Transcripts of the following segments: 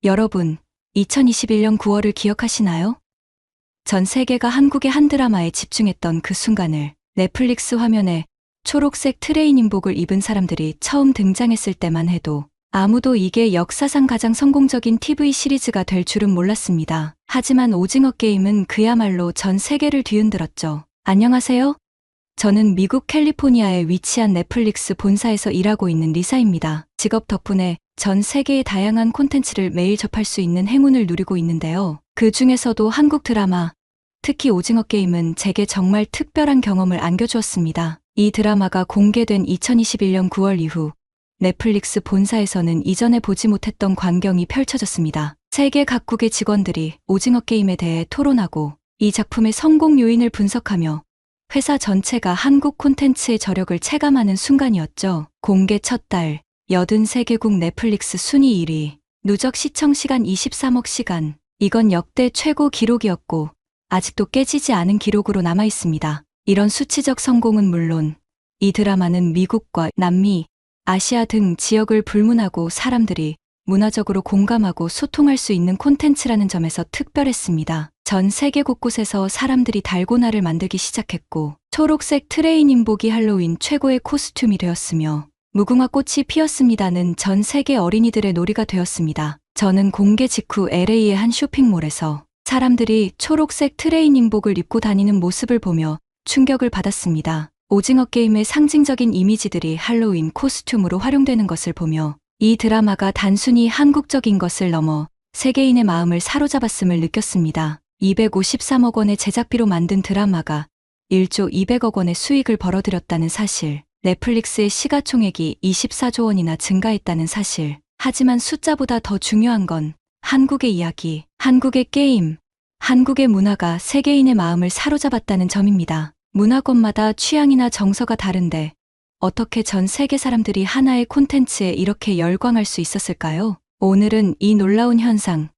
여러분, 2021년 9월을 기억하시나요? 전 세계가 한국의 한 드라마에 집중했던 그 순간을 넷플릭스 화면에 초록색 트레이닝복을 입은 사람들이 처음 등장했을 때만 해도 아무도 이게 역사상 가장 성공적인 TV 시리즈가 될 줄은 몰랐습니다. 하지만 오징어 게임은 그야말로 전 세계를 뒤흔들었죠. 안녕하세요. 저는 미국 캘리포니아에 위치한 넷플릭스 본사에서 일하고 있는 리사입니다. 직업 덕분에 전 세계의 다양한 콘텐츠를 매일 접할 수 있는 행운을 누리고 있는데요. 그 중에서도 한국 드라마, 특히 오징어 게임은 제게 정말 특별한 경험을 안겨주었습니다. 이 드라마가 공개된 2021년 9월 이후 넷플릭스 본사에서는 이전에 보지 못했던 광경이 펼쳐졌습니다. 세계 각국의 직원들이 오징어 게임에 대해 토론하고 이 작품의 성공 요인을 분석하며 회사 전체가 한국 콘텐츠의 저력을 체감하는 순간이었죠. 공개 첫 달 83개국 넷플릭스 순위 1위, 누적 시청시간 23억 시간. 이건 역대 최고 기록이었고 아직도 깨지지 않은 기록으로 남아있습니다. 이런 수치적 성공은 물론 이 드라마는 미국과 남미, 아시아 등 지역을 불문하고 사람들이 문화적으로 공감하고 소통할 수 있는 콘텐츠라는 점에서 특별했습니다. 전 세계 곳곳에서 사람들이 달고나를 만들기 시작했고 초록색 트레이닝복이 할로윈 최고의 코스튬이 되었으며 무궁화 꽃이 피었습니다는 전 세계 어린이들의 놀이가 되었습니다. 저는 공개 직후 LA의 한 쇼핑몰에서 사람들이 초록색 트레이닝복을 입고 다니는 모습을 보며 충격을 받았습니다. 오징어 게임의 상징적인 이미지들이 할로윈 코스튬으로 활용되는 것을 보며 이 드라마가 단순히 한국적인 것을 넘어 세계인의 마음을 사로잡았음을 느꼈습니다. 253억 원의 제작비로 만든 드라마가 1조 200억 원의 수익을 벌어들였다는 사실, 넷플릭스의 시가총액이 24조 원이나 증가했다는 사실. 하지만 숫자보다 더 중요한 건 한국의 이야기, 한국의 게임, 한국의 문화가 세계인의 마음을 사로잡았다는 점입니다. 문화권마다 취향이나 정서가 다른데 어떻게 전 세계 사람들이 하나의 콘텐츠에 이렇게 열광할 수 있었을까요? 오늘은 이 놀라운 현상,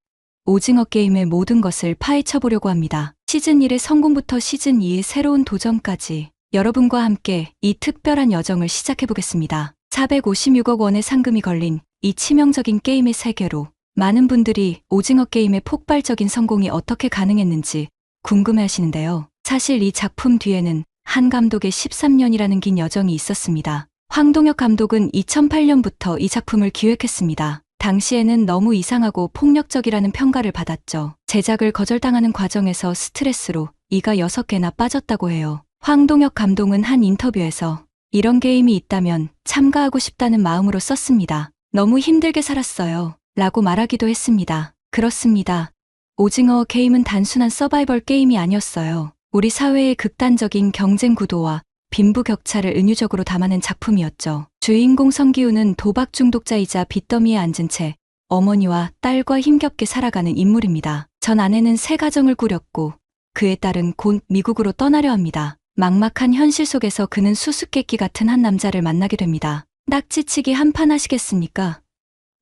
오징어 게임의 모든 것을 파헤쳐보려고 합니다. 시즌 1의 성공부터 시즌 2의 새로운 도전까지 여러분과 함께 이 특별한 여정을 시작해보겠습니다. 456억 원의 상금이 걸린 이 치명적인 게임의 세계로 많은 분들이 오징어 게임의 폭발적인 성공이 어떻게 가능했는지 궁금해하시는데요. 사실 이 작품 뒤에는 한 감독의 13년이라는 긴 여정이 있었습니다. 황동혁 감독은 2008년부터 이 작품을 기획했습니다. 당시에는 너무 이상하고 폭력적이라는 평가를 받았죠. 제작을 거절당하는 과정에서 스트레스로 이가 6개나 빠졌다고 해요. 황동혁 감독은 한 인터뷰에서 이런 게임이 있다면 참가하고 싶다는 마음으로 썼습니다. 너무 힘들게 살았어요. 라고 말하기도 했습니다. 그렇습니다. 오징어 게임은 단순한 서바이벌 게임이 아니었어요. 우리 사회의 극단적인 경쟁 구도와 빈부격차를 은유적으로 담아낸 작품이었죠. 주인공 성기훈은 도박 중독자이자 빚더미에 앉은 채 어머니와 딸과 힘겹게 살아가는 인물입니다. 전 아내는 새 가정을 꾸렸고 그의 딸은 곧 미국으로 떠나려 합니다. 막막한 현실 속에서 그는 수수께끼 같은 한 남자를 만나게 됩니다. 딱지치기 한 판 하시겠습니까?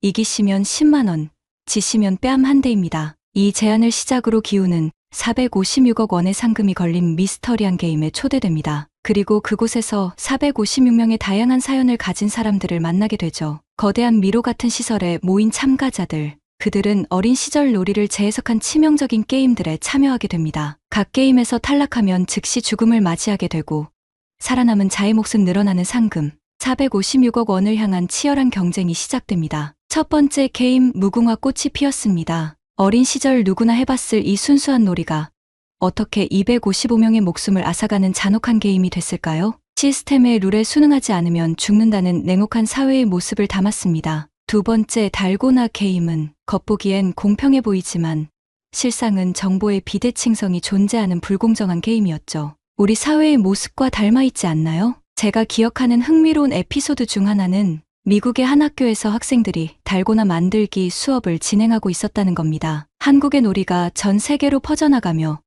이기시면 10만 원, 지시면 뺨 한 대입니다. 이 제안을 시작으로 기훈은 456억 원의 상금이 걸린 미스터리한 게임에 초대됩니다. 그리고 그곳에서 456명의 다양한 사연을 가진 사람들을 만나게 되죠. 거대한 미로 같은 시설에 모인 참가자들, 그들은 어린 시절 놀이를 재해석한 치명적인 게임들에 참여하게 됩니다. 각 게임에서 탈락하면 즉시 죽음을 맞이하게 되고 살아남은 자의 몫은 늘어나는 상금, 456억 원을 향한 치열한 경쟁이 시작됩니다. 첫 번째 게임 무궁화 꽃이 피었습니다. 어린 시절 누구나 해봤을 이 순수한 놀이가 어떻게 255명의 목숨을 앗아가는 잔혹한 게임이 됐을까요? 시스템의 룰에 순응하지 않으면 죽는다는 냉혹한 사회의 모습을 담았습니다. 두 번째 달고나 게임은 겉보기엔 공평해 보이지만 실상은 정보의 비대칭성이 존재하는 불공정한 게임이었죠. 우리 사회의 모습과 닮아있지 않나요? 제가 기억하는 흥미로운 에피소드 중 하나는 미국의 한 학교에서 학생들이 달고나 만들기 수업을 진행하고 있었다는 겁니다. 한국의 놀이가 전 세계로 퍼져나가며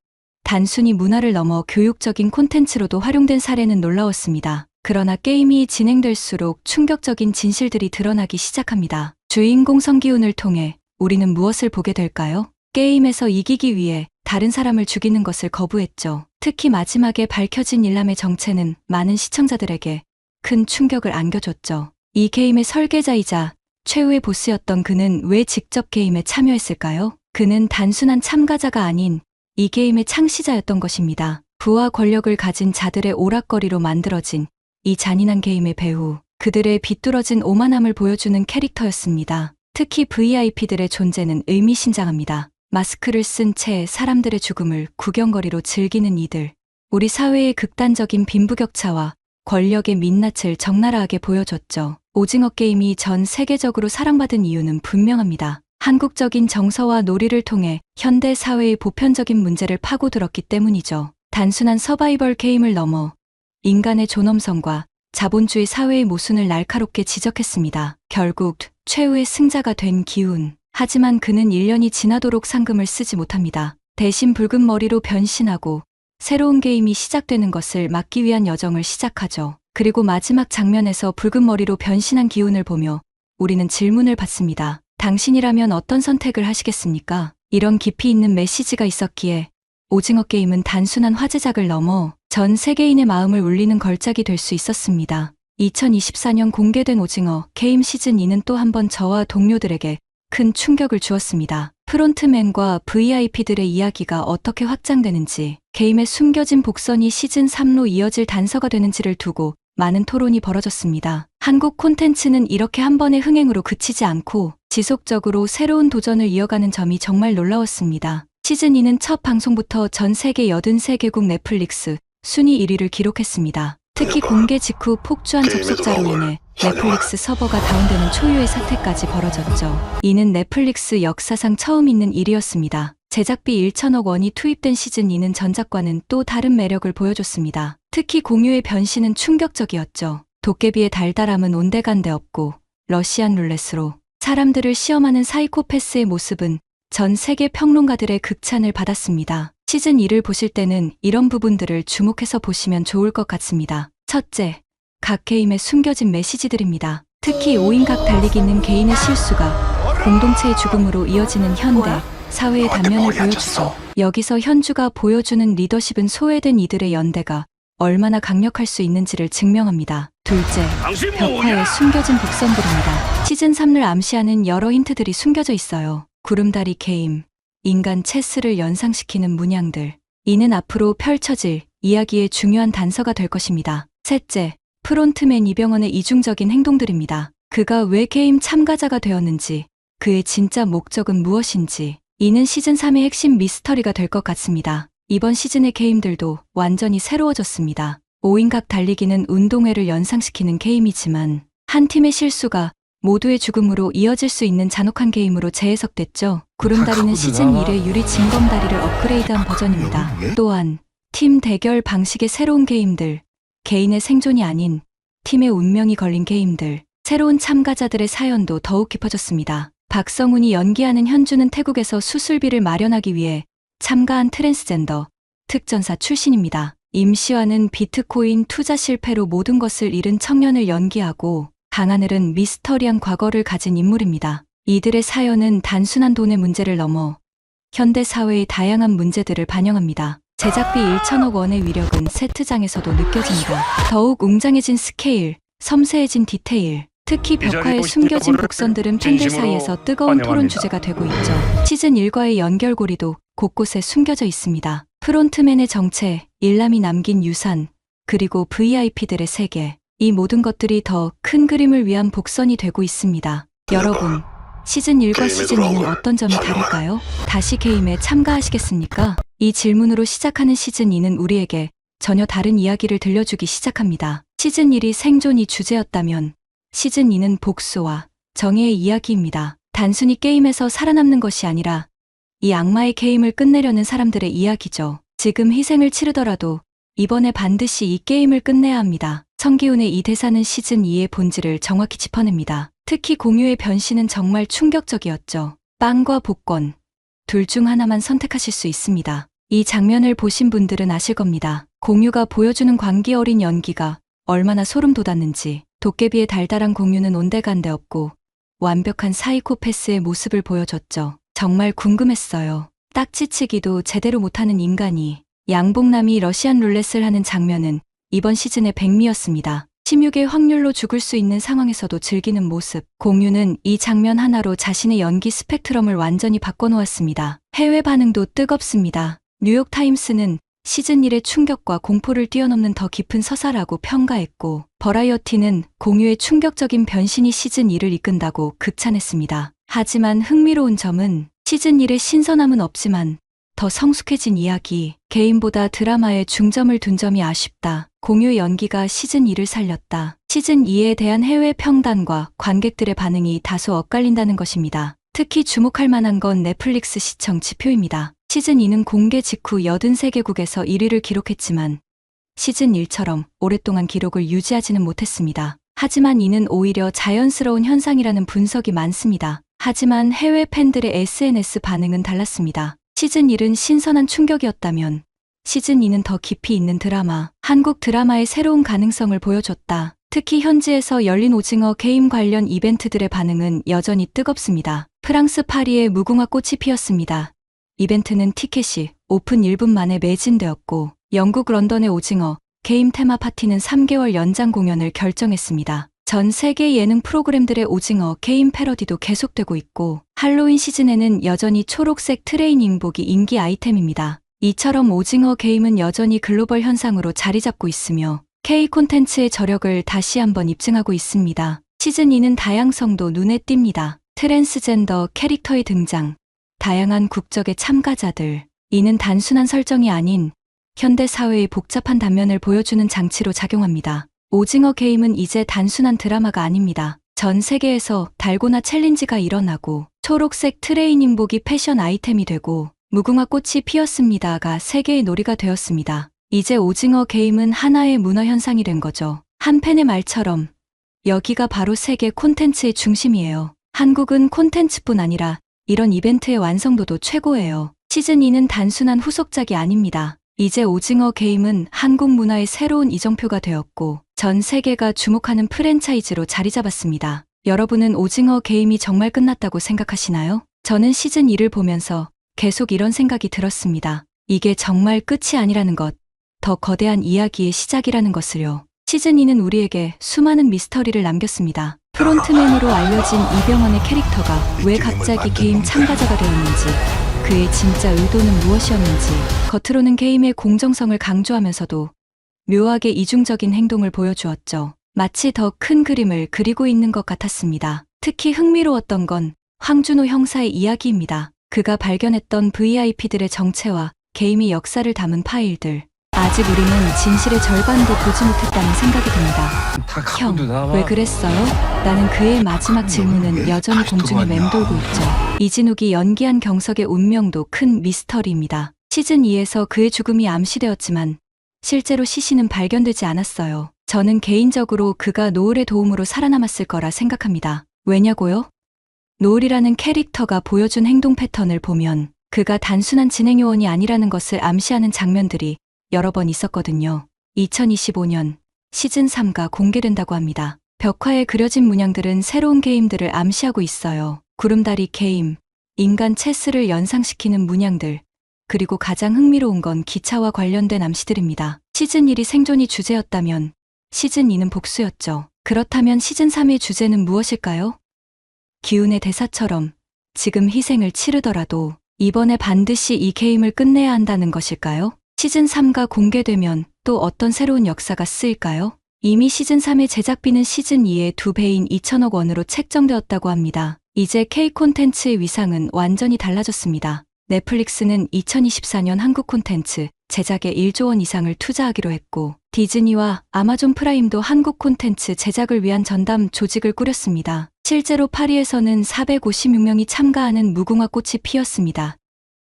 단순히 문화를 넘어 교육적인 콘텐츠로도 활용된 사례는 놀라웠습니다. 그러나 게임이 진행될수록 충격적인 진실들이 드러나기 시작합니다. 주인공 성기훈을 통해 우리는 무엇을 보게 될까요? 게임에서 이기기 위해 다른 사람을 죽이는 것을 거부했죠. 특히 마지막에 밝혀진 일남의 정체는 많은 시청자들에게 큰 충격을 안겨줬죠. 이 게임의 설계자이자 최후의 보스였던 그는 왜 직접 게임에 참여했을까요? 그는 단순한 참가자가 아닌 이 게임의 창시자였던 것입니다. 부와 권력을 가진 자들의 오락거리로 만들어진 이 잔인한 게임의 배후, 그들의 비뚤어진 오만함을 보여주는 캐릭터였습니다. 특히 VIP들의 존재는 의미심장합니다. 마스크를 쓴 채 사람들의 죽음을 구경거리로 즐기는 이들. 우리 사회의 극단적인 빈부격차와 권력의 민낯을 적나라하게 보여줬죠. 오징어 게임이 전 세계적으로 사랑받은 이유는 분명합니다. 한국적인 정서와 놀이를 통해 현대 사회의 보편적인 문제를 파고들었기 때문이죠. 단순한 서바이벌 게임을 넘어 인간의 존엄성과 자본주의 사회의 모순을 날카롭게 지적했습니다. 결국 최후의 승자가 된 기훈. 하지만 그는 1년이 지나도록 상금을 쓰지 못합니다. 대신 붉은 머리로 변신하고 새로운 게임이 시작되는 것을 막기 위한 여정을 시작하죠. 그리고 마지막 장면에서 붉은 머리로 변신한 기훈을 보며 우리는 질문을 받습니다. 당신이라면 어떤 선택을 하시겠습니까? 이런 깊이 있는 메시지가 있었기에 오징어 게임은 단순한 화제작을 넘어 전 세계인의 마음을 울리는 걸작이 될 수 있었습니다. 2024년 공개된 오징어 게임 시즌2는 또 한 번 저와 동료들에게 큰 충격을 주었습니다. 프론트맨과 VIP들의 이야기가 어떻게 확장되는지, 게임의 숨겨진 복선이 시즌3로 이어질 단서가 되는지를 두고 많은 토론이 벌어졌습니다. 한국 콘텐츠는 이렇게 한 번의 흥행으로 그치지 않고 지속적으로 새로운 도전을 이어가는 점이 정말 놀라웠습니다. 시즌2는 첫 방송부터 전 세계 83개국 넷플릭스 순위 1위를 기록했습니다. 특히 공개 직후 폭주한 접속자로 인해 넷플릭스 서버가 다운되는 초유의 사태까지 벌어졌죠. 이는 넷플릭스 역사상 처음 있는 일이었습니다. 제작비 1천억 원이 투입된 시즌2는 전작과는 또 다른 매력을 보여줬습니다. 특히 공유의 변신은 충격적이었죠. 도깨비의 달달함은 온데간데 없고 러시안 룰렛으로 사람들을 시험하는 사이코패스의 모습은 전 세계 평론가들의 극찬을 받았습니다. 시즌2를 보실 때는 이런 부분들을 주목해서 보시면 좋을 것 같습니다. 첫째, 각 게임의 숨겨진 메시지들입니다. 특히 5인각 달리기는 개인의 실수가 공동체의 죽음으로 이어지는 현대 사회의 단면을 보여주죠. 여기서 현주가 보여주는 리더십은 소외된 이들의 연대가 얼마나 강력할 수 있는지를 증명합니다. 둘째, 벽화에 숨겨진 복선들입니다. 시즌3를 암시하는 여러 힌트들이 숨겨져 있어요. 구름다리 게임, 인간 체스를 연상시키는 문양들. 이는 앞으로 펼쳐질 이야기의 중요한 단서가 될 것입니다. 셋째, 프론트맨 이병헌의 이중적인 행동들입니다. 그가 왜 게임 참가자가 되었는지, 그의 진짜 목적은 무엇인지, 이는 시즌3의 핵심 미스터리가 될 것 같습니다. 이번 시즌의 게임들도 완전히 새로워졌습니다. 5인각 달리기는 운동회를 연상시키는 게임이지만 한 팀의 실수가 모두의 죽음으로 이어질 수 있는 잔혹한 게임으로 재해석됐죠. 구름다리는 시즌1의 유리 징검다리를 업그레이드한 버전입니다. 또한 팀 대결 방식의 새로운 게임들, 개인의 생존이 아닌 팀의 운명이 걸린 게임들, 새로운 참가자들의 사연도 더욱 깊어졌습니다. 박성훈이 연기하는 현주는 태국에서 수술비를 마련하기 위해 참가한 트랜스젠더 특전사 출신입니다. 임시완은 비트코인 투자 실패로 모든 것을 잃은 청년을 연기하고, 강하늘은 미스터리한 과거를 가진 인물입니다. 이들의 사연은 단순한 돈의 문제를 넘어 현대 사회의 다양한 문제들을 반영합니다. 제작비 1천억 원의 위력은 세트장에서도 느껴집니다. 더욱 웅장해진 스케일, 섬세해진 디테일, 특히 벽화에 숨겨진 복선들은 팬들 사이에서 뜨거운 토론 주제가 되고 있죠. 시즌 1과의 연결고리도 곳곳에 숨겨져 있습니다. 프론트맨의 정체, 일남이 남긴 유산, 그리고 VIP들의 세계. 이 모든 것들이 더 큰 그림을 위한 복선이 되고 있습니다. 여러분, 시즌 1과 시즌 2는 어떤 점이 다를까요? 다시 게임에 참가하시겠습니까? 이 질문으로 시작하는 시즌 2는 우리에게 전혀 다른 이야기를 들려주기 시작합니다. 시즌 1이 생존이 주제였다면 시즌 2는 복수와 정의의 이야기입니다. 단순히 게임에서 살아남는 것이 아니라 이 악마의 게임을 끝내려는 사람들의 이야기죠. 지금 희생을 치르더라도 이번에 반드시 이 게임을 끝내야 합니다. 성기훈의 이 대사는 시즌 2의 본질을 정확히 짚어냅니다. 특히 공유의 변신은 정말 충격적이었죠. 빵과 복권, 둘 중 하나만 선택하실 수 있습니다. 이 장면을 보신 분들은 아실 겁니다. 공유가 보여주는 광기 어린 연기가 얼마나 소름 돋았는지. 도깨비의 달달한 공유는 온데간데 없고 완벽한 사이코패스의 모습을 보여줬죠. 정말 궁금했어요. 딱지치기도 제대로 못하는 인간이 양봉남이 러시안 룰렛을 하는 장면은 이번 시즌의 백미였습니다. 16의 확률로 죽을 수 있는 상황에서도 즐기는 모습. 공유는 이 장면 하나로 자신의 연기 스펙트럼을 완전히 바꿔놓았습니다. 해외 반응도 뜨겁습니다. 뉴욕타임스는 시즌 1의 충격과 공포를 뛰어넘는 더 깊은 서사라고 평가했고, 버라이어티는 공유의 충격적인 변신이 시즌 2를 이끈다고 극찬했습니다. 하지만 흥미로운 점은 시즌 1의 신선함은 없지만 더 성숙해진 이야기, 게임보다 드라마에 중점을 둔 점이 아쉽다. 공유의 연기가 시즌 2를 살렸다. 시즌 2에 대한 해외 평단과 관객들의 반응이 다소 엇갈린다는 것입니다. 특히 주목할 만한 건 넷플릭스 시청 지표입니다. 시즌 2는 공개 직후 83개국에서 1위를 기록했지만 시즌 1처럼 오랫동안 기록을 유지하지는 못했습니다. 하지만 이는 오히려 자연스러운 현상이라는 분석이 많습니다. 하지만 해외 팬들의 SNS 반응은 달랐습니다. 시즌 1은 신선한 충격이었다면 시즌 2는 더 깊이 있는 드라마, 한국 드라마의 새로운 가능성을 보여줬다. 특히 현지에서 열린 오징어 게임 관련 이벤트들의 반응은 여전히 뜨겁습니다. 프랑스 파리에 무궁화 꽃이 피었습니다. 이벤트는 티켓이 오픈 1분 만에 매진되었고, 영국 런던의 오징어 게임 테마 파티는 3개월 연장 공연을 결정했습니다. 전 세계 예능 프로그램들의 오징어 게임 패러디도 계속되고 있고, 할로윈 시즌에는 여전히 초록색 트레이닝복이 인기 아이템입니다. 이처럼 오징어 게임은 여전히 글로벌 현상으로 자리 잡고 있으며 K 콘텐츠의 저력을 다시 한번 입증하고 있습니다. 시즌 2는 다양성도 눈에 띕니다. 트랜스젠더 캐릭터의 등장, 다양한 국적의 참가자들. 이는 단순한 설정이 아닌 현대 사회의 복잡한 단면을 보여주는 장치로 작용합니다. 오징어 게임은 이제 단순한 드라마가 아닙니다. 전 세계에서 달고나 챌린지가 일어나고, 초록색 트레이닝복이 패션 아이템이 되고, 무궁화 꽃이 피었습니다가 세계의 놀이가 되었습니다. 이제 오징어 게임은 하나의 문화 현상이 된 거죠. 한 팬의 말처럼 여기가 바로 세계 콘텐츠의 중심이에요. 한국은 콘텐츠뿐 아니라 이런 이벤트의 완성도도 최고예요. 시즌 2는 단순한 후속작이 아닙니다. 이제 오징어 게임은 한국 문화의 새로운 이정표가 되었고, 전 세계가 주목하는 프랜차이즈로 자리 잡았습니다. 여러분은 오징어 게임이 정말 끝났다고 생각하시나요? 저는 시즌 2를 보면서 계속 이런 생각이 들었습니다. 이게 정말 끝이 아니라는 것, 더 거대한 이야기의 시작이라는 것을요. 시즌 2는 우리에게 수많은 미스터리를 남겼습니다. 프론트맨으로 알려진 이병헌의 캐릭터가 왜 갑자기 게임 참가자가 되었는지, 그의 진짜 의도는 무엇이었는지, 겉으로는 게임의 공정성을 강조하면서도 묘하게 이중적인 행동을 보여주었죠. 마치 더 큰 그림을 그리고 있는 것 같았습니다. 특히 흥미로웠던 건 황준호 형사의 이야기입니다. 그가 발견했던 VIP들의 정체와 게임의 역사를 담은 파일들. 아직 우리는 진실의 절반도 보지 못했다는 생각이 듭니다. 형, 왜 그랬어요? 라는 그의 마지막 질문은 여전히 공중에 맴돌고 있죠. 이진욱이 연기한 경석의 운명도 큰 미스터리입니다. 시즌 2에서 그의 죽음이 암시되었지만 실제로 시신은 발견되지 않았어요. 저는 개인적으로 그가 노을의 도움으로 살아남았을 거라 생각합니다. 왜냐고요? 노을이라는 캐릭터가 보여준 행동 패턴을 보면 그가 단순한 진행 요원이 아니라는 것을 암시하는 장면들이 여러 번 있었거든요. 2025년 시즌 3가 공개된다고 합니다. 벽화에 그려진 문양들은 새로운 게임들을 암시하고 있어요. 구름다리 게임, 인간 체스를 연상시키는 문양들, 그리고 가장 흥미로운 건 기차와 관련된 암시들입니다. 시즌 1이 생존이 주제였다면 시즌 2는 복수였죠. 그렇다면 시즌 3의 주제는 무엇일까요? 기운의 대사처럼 지금 희생을 치르더라도 이번에 반드시 이 게임을 끝내야 한다는 것일까요? 시즌 3가 공개되면 또 어떤 새로운 역사가 쓰일까요? 이미 시즌 3의 제작비는 시즌 2의 2배인 2천억 원으로 책정되었다고 합니다. 이제 K 콘텐츠의 위상은 완전히 달라졌습니다. 넷플릭스는 2024년 한국 콘텐츠 제작에 1조 원 이상을 투자하기로 했고, 디즈니와 아마존 프라임도 한국 콘텐츠 제작을 위한 전담 조직을 꾸렸습니다. 실제로 파리에서는 456명이 참가하는 무궁화 꽃이 피었습니다.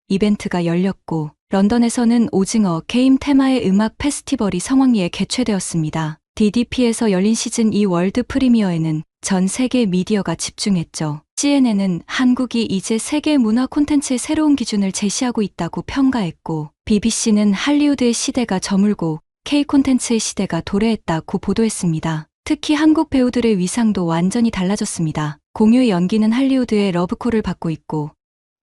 이벤트가 열렸고, 런던에서는 오징어 게임 테마의 음악 페스티벌이 성황리에 개최되었습니다. DDP에서 열린 시즌 2 월드 프리미어에는 전 세계 미디어가 집중했죠. CNN은 한국이 이제 세계 문화 콘텐츠의 새로운 기준을 제시하고 있다고 평가했고, BBC는 할리우드의 시대가 저물고 K 콘텐츠의 시대가 도래했다고 보도했습니다. 특히 한국 배우들의 위상도 완전히 달라졌습니다. 공유의 연기는 할리우드의 러브콜을 받고 있고,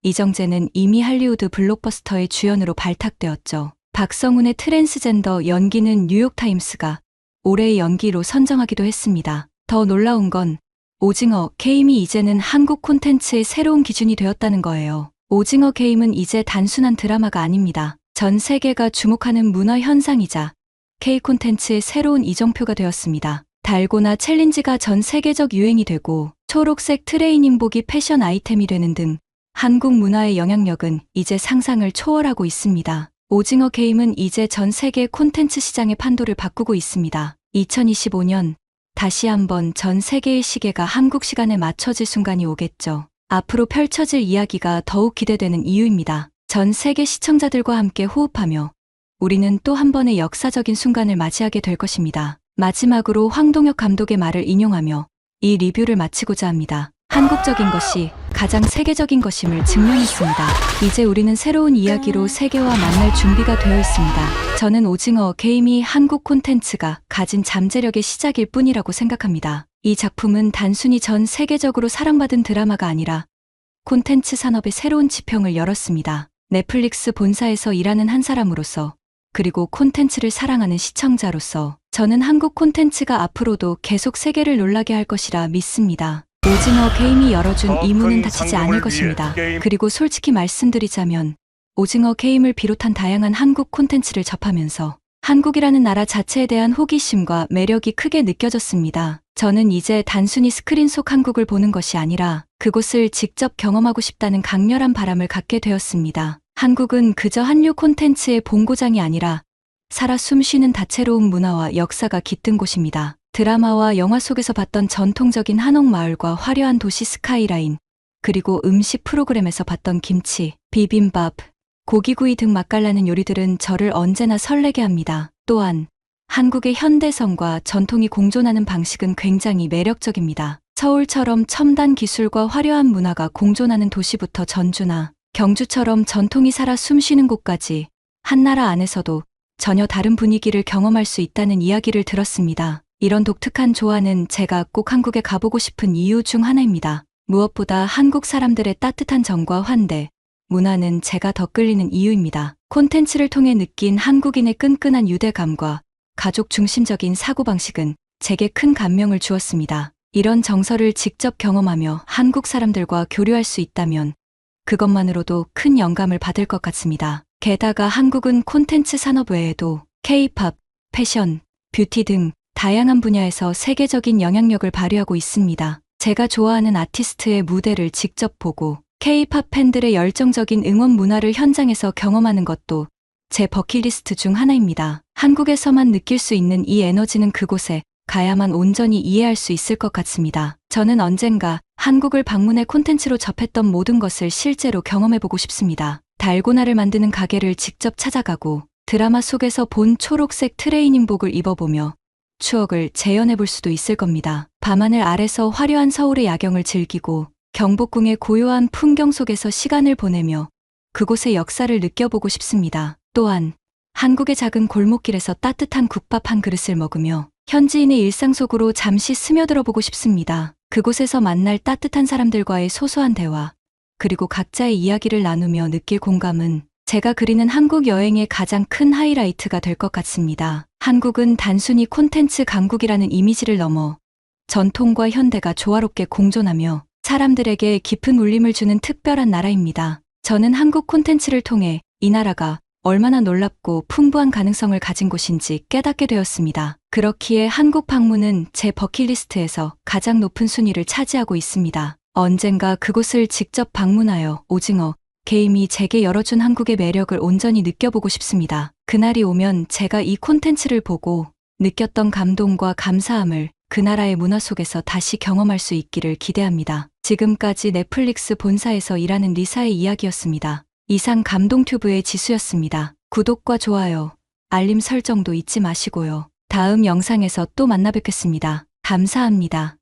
이정재는 이미 할리우드 블록버스터의 주연으로 발탁되었죠. 박성훈의 트랜스젠더 연기는 뉴욕타임스가 올해의 연기로 선정하기도 했습니다. 더 놀라운 건 오징어 게임이 이제는 한국 콘텐츠의 새로운 기준이 되었다는 거예요. 오징어 게임은 이제 단순한 드라마가 아닙니다. 전 세계가 주목하는 문화 현상이자 K 콘텐츠의 새로운 이정표가 되었습니다. 달고나 챌린지가 전 세계적 유행이 되고 초록색 트레이닝복이 패션 아이템이 되는 등 한국 문화의 영향력은 이제 상상을 초월하고 있습니다. 오징어 게임은 이제 전 세계 콘텐츠 시장의 판도를 바꾸고 있습니다. 2025년 다시 한번 전 세계의 시계가 한국 시간에 맞춰질 순간이 오겠죠. 앞으로 펼쳐질 이야기가 더욱 기대되는 이유입니다. 전 세계 시청자들과 함께 호흡하며 우리는 또 한 번의 역사적인 순간을 맞이하게 될 것입니다. 마지막으로 황동혁 감독의 말을 인용하며 이 리뷰를 마치고자 합니다. 한국적인 것이 가장 세계적인 것임을 증명했습니다. 이제 우리는 새로운 이야기로 세계와 만날 준비가 되어 있습니다. 저는 오징어 게임이 한국 콘텐츠가 가진 잠재력의 시작일 뿐이라고 생각합니다. 이 작품은 단순히 전 세계적으로 사랑받은 드라마가 아니라 콘텐츠 산업의 새로운 지평을 열었습니다. 넷플릭스 본사에서 일하는 한 사람으로서 그리고 콘텐츠를 사랑하는 시청자로서 저는 한국 콘텐츠가 앞으로도 계속 세계를 놀라게 할 것이라 믿습니다. 오징어 게임이 열어준 이 문은 닫히지 않을 것입니다. 그리고 솔직히 말씀드리자면 오징어 게임을 비롯한 다양한 한국 콘텐츠를 접하면서 한국이라는 나라 자체에 대한 호기심과 매력이 크게 느껴졌습니다. 저는 이제 단순히 스크린 속 한국을 보는 것이 아니라 그곳을 직접 경험하고 싶다는 강렬한 바람을 갖게 되었습니다. 한국은 그저 한류 콘텐츠의 본고장이 아니라 살아 숨쉬는 다채로운 문화와 역사가 깃든 곳입니다. 드라마와 영화 속에서 봤던 전통적인 한옥마을과 화려한 도시 스카이라인, 그리고 음식 프로그램에서 봤던 김치, 비빔밥, 고기구이 등 맛깔나는 요리들은 저를 언제나 설레게 합니다. 또한 한국의 현대성과 전통이 공존하는 방식은 굉장히 매력적입니다. 서울처럼 첨단 기술과 화려한 문화가 공존하는 도시부터 전주나 경주처럼 전통이 살아 숨쉬는 곳까지 한 나라 안에서도 전혀 다른 분위기를 경험할 수 있다는 이야기를 들었습니다. 이런 독특한 조화는 제가 꼭 한국에 가보고 싶은 이유 중 하나입니다. 무엇보다 한국 사람들의 따뜻한 정과 환대, 문화는 제가 더 끌리는 이유입니다. 콘텐츠를 통해 느낀 한국인의 끈끈한 유대감과 가족 중심적인 사고방식은 제게 큰 감명을 주었습니다. 이런 정서를 직접 경험하며 한국 사람들과 교류할 수 있다면 그것만으로도 큰 영감을 받을 것 같습니다. 게다가 한국은 콘텐츠 산업 외에도 K-팝, 패션, 뷰티 등 다양한 분야에서 세계적인 영향력을 발휘하고 있습니다. 제가 좋아하는 아티스트의 무대를 직접 보고 K-팝 팬들의 열정적인 응원 문화를 현장에서 경험하는 것도 제 버킷리스트 중 하나입니다. 한국에서만 느낄 수 있는 이 에너지는 그곳에 가야만 온전히 이해할 수 있을 것 같습니다. 저는 언젠가 한국을 방문해 콘텐츠로 접했던 모든 것을 실제로 경험해보고 싶습니다. 달고나를 만드는 가게를 직접 찾아가고 드라마 속에서 본 초록색 트레이닝복을 입어보며 추억을 재현해볼 수도 있을 겁니다. 밤하늘 아래서 화려한 서울의 야경을 즐기고 경복궁의 고요한 풍경 속에서 시간을 보내며 그곳의 역사를 느껴보고 싶습니다. 또한 한국의 작은 골목길에서 따뜻한 국밥 한 그릇을 먹으며 현지인의 일상 속으로 잠시 스며들어 보고 싶습니다. 그곳에서 만날 따뜻한 사람들과의 소소한 대화, 그리고 각자의 이야기를 나누며 느낄 공감은 제가 그리는 한국 여행의 가장 큰 하이라이트가 될 것 같습니다. 한국은 단순히 콘텐츠 강국이라는 이미지를 넘어 전통과 현대가 조화롭게 공존하며 사람들에게 깊은 울림을 주는 특별한 나라입니다. 저는 한국 콘텐츠를 통해 이 나라가 얼마나 놀랍고 풍부한 가능성을 가진 곳인지 깨닫게 되었습니다. 그렇기에 한국 방문은 제 버킷리스트에서 가장 높은 순위를 차지하고 있습니다. 언젠가 그곳을 직접 방문하여 오징어 게임이 제게 열어준 한국의 매력을 온전히 느껴보고 싶습니다. 그날이 오면 제가 이 콘텐츠를 보고 느꼈던 감동과 감사함을 그 나라의 문화 속에서 다시 경험할 수 있기를 기대합니다. 지금까지 넷플릭스 본사에서 일하는 리사의 이야기였습니다. 이상 감동튜브의 지수였습니다. 구독과 좋아요, 알림 설정도 잊지 마시고요. 다음 영상에서 또 만나 뵙겠습니다. 감사합니다.